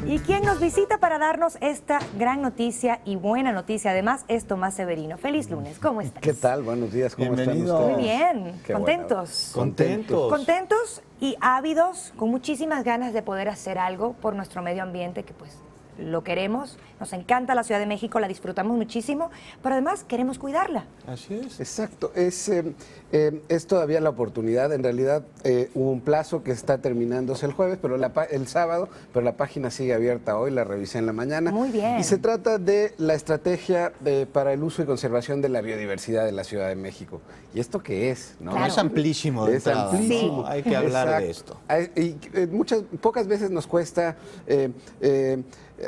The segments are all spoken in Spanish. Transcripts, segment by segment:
Y quien nos visita para darnos esta gran noticia y buena noticia, además, es Tomás Severino. Feliz lunes, ¿cómo estás? ¿Qué tal? Buenos días, ¿cómo Bienvenido. están ustedes? Muy bien, Qué contentos. bueno. Contentos. Contentos y ávidos, con muchísimas ganas de poder hacer algo por nuestro medio ambiente, que pues lo queremos, nos encanta la Ciudad de México, la disfrutamos muchísimo, pero además queremos cuidarla. Así es. Exacto, es todavía la oportunidad. En realidad hubo un plazo que está terminándose el jueves, pero el sábado, pero la página sigue abierta hoy, la revisé en la mañana. Muy bien. Y se trata de la estrategia para el uso y conservación de la biodiversidad de la Ciudad de México. ¿Y esto qué es? ¿No? Claro. Es amplísimo. De Es entrada, amplísimo. ¿no? Hay que hablar de esto. Pocas veces nos cuesta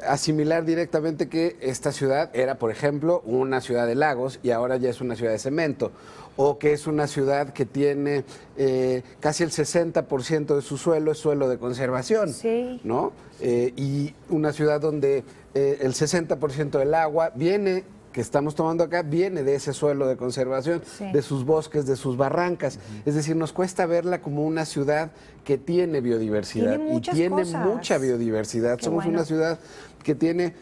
asimilar directamente que esta ciudad era, por ejemplo, una ciudad de lagos y ahora ya es una ciudad de cemento, o que es una ciudad que tiene casi el 60% de su suelo es suelo de conservación, Sí. ¿no? Y una ciudad donde el 60% del agua que estamos tomando acá, viene de ese suelo de conservación, Sí. de sus bosques, de sus barrancas. Es decir, nos cuesta verla como una ciudad que tiene biodiversidad. Tiene muchas y tiene cosas. mucha biodiversidad. Qué Somos bueno. una ciudad que tiene,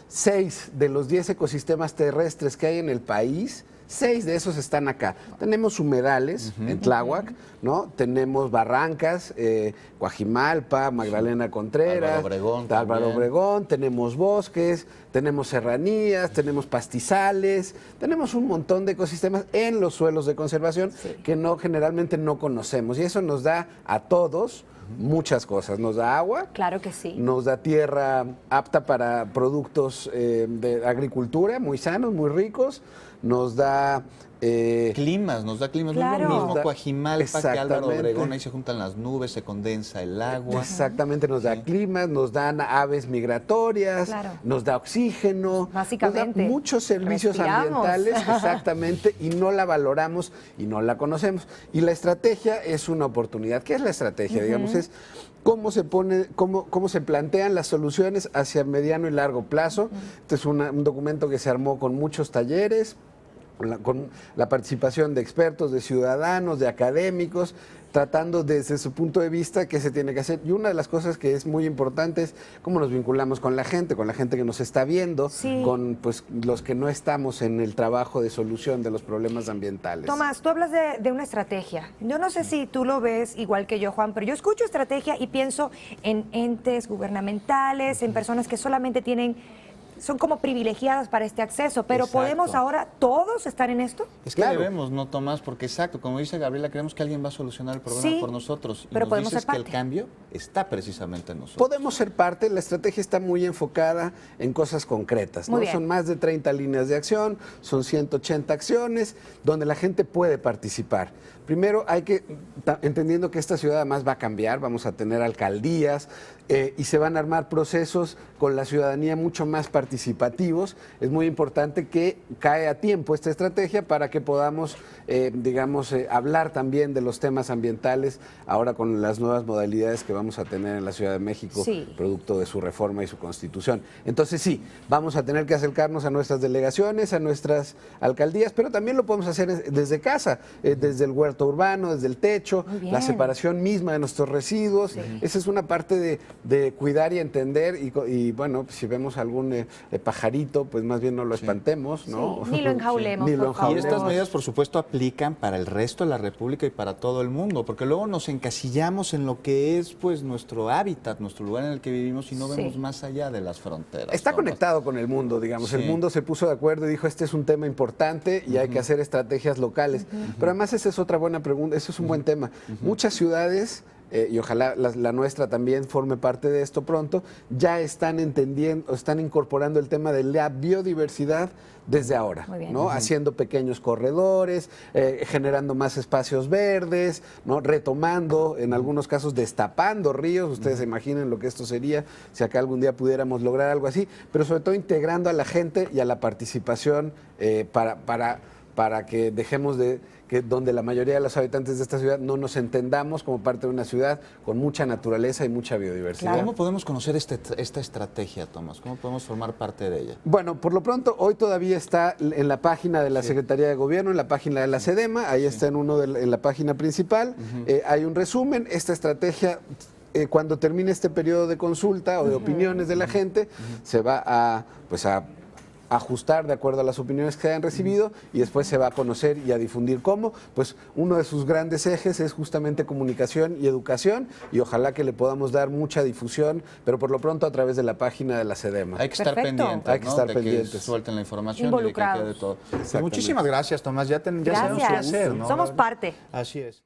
6 de los 10 ecosistemas terrestres que hay en el país. 6 de esos están acá. Tenemos humedales en Tláhuac, ¿no? Tenemos barrancas, Coajimalpa, Magdalena Contreras, Álvaro Obregón, tenemos bosques, tenemos serranías, tenemos pastizales, tenemos un montón de ecosistemas en los suelos de conservación que generalmente no conocemos. Y eso nos da a todos muchas cosas. Nos da agua. Claro que sí. Nos da tierra apta para productos de agricultura, muy sanos, muy ricos. Nos da Nos da climas. Claro. No es lo Nos mismo da- Coajimalpa que Álvaro Exactamente. Obregón. Ahí se juntan las nubes, se condensa el agua. Exactamente, nos da climas, nos dan aves migratorias, Claro. nos da oxígeno, Básicamente, nos da muchos servicios respiramos. ambientales, exactamente, y no la valoramos y no la conocemos. Y la estrategia es una oportunidad. ¿Qué es la estrategia? Digamos, es cómo se plantean las soluciones hacia mediano y largo plazo. Este es un documento que se armó con muchos talleres, con la participación de expertos, de ciudadanos, de académicos, tratando desde su punto de vista qué se tiene que hacer. Y una de las cosas que es muy importante es cómo nos vinculamos con la gente que nos está viendo, Sí. con los que no estamos en el trabajo de solución de los problemas ambientales. Tomás, tú hablas de una estrategia. Yo no sé si tú lo ves igual que yo, Juan, pero yo escucho estrategia y pienso en entes gubernamentales, en personas que solamente son como privilegiadas para este acceso, pero Exacto. ¿podemos ahora todos estar en esto? Es que Claro. debemos, ¿no, Tomás? Porque exacto, como dice Gabriela, creemos que alguien va a solucionar el problema Sí, por nosotros. Y pero nos podemos dices ser que el parte. cambio está precisamente en nosotros. Podemos ser parte, la estrategia está muy enfocada en cosas concretas, ¿no? Muy bien. Son más de 30 líneas de acción, son 180 acciones donde la gente puede participar. Primero entendiendo que esta ciudad además va a cambiar, vamos a tener alcaldías y se van a armar procesos con la ciudadanía mucho más participativos. Es muy importante que cae a tiempo esta estrategia para que podamos, hablar también de los temas ambientales ahora con las nuevas modalidades que vamos a tener en la Ciudad de México, Sí. producto de su reforma y su constitución. Entonces sí, vamos a tener que acercarnos a nuestras delegaciones, a nuestras alcaldías, pero también lo podemos hacer desde casa, desde el huerto urbano, desde el techo, Muy bien. la separación misma de nuestros residuos. Sí. Esa es una parte de cuidar y entender y bueno, si vemos algún pajarito, pues más bien no lo espantemos, ¿no? Sí, ni lo enjaulemos, Ni lo por favor. Y estas enjaulemos. medidas, por supuesto, aplican para el resto de la República y para todo el mundo, porque luego nos encasillamos en lo que es pues nuestro hábitat, nuestro lugar en el que vivimos y no Sí. vemos más allá de las fronteras. Está Tomás. conectado con el mundo, digamos. Sí. El mundo se puso de acuerdo y dijo, este es un tema importante y hay que hacer estrategias locales. Pero además esa es otra buena pregunta, eso es un buen tema. Muchas ciudades, y ojalá la nuestra también forme parte de esto pronto, ya están entendiendo, están incorporando el tema de la biodiversidad desde ahora, Muy bien. ¿no? Haciendo pequeños corredores, generando más espacios verdes, ¿no? Retomando, en algunos casos destapando ríos. Ustedes se imaginen lo que esto sería si acá algún día pudiéramos lograr algo así, pero sobre todo integrando a la gente y a la participación para que dejemos que donde la mayoría de los habitantes de esta ciudad no nos entendamos como parte de una ciudad con mucha naturaleza y mucha biodiversidad. Claro. ¿Cómo podemos conocer esta estrategia, Tomás? ¿Cómo podemos formar parte de ella? Bueno, por lo pronto, hoy todavía está en la página de la Secretaría de Gobierno, en la página de la SEDEMA, ahí está en la página principal, hay un resumen. Esta estrategia cuando termine este periodo de consulta o de opiniones de la gente, se va a ajustar de acuerdo a las opiniones que se hayan recibido y después se va a conocer y a difundir cómo. Pues uno de sus grandes ejes es justamente comunicación y educación, y ojalá que le podamos dar mucha difusión, pero por lo pronto a través de la página de la SEDEMA. Hay que estar Perfecto. pendientes, Hay que estar de pendientes. que suelten la información Involucrados. y de que quede todo. Pues Exactamente. muchísimas gracias, Tomás. Ya sabemos qué Gracias. hacer, ¿no? Somos parte. Así es.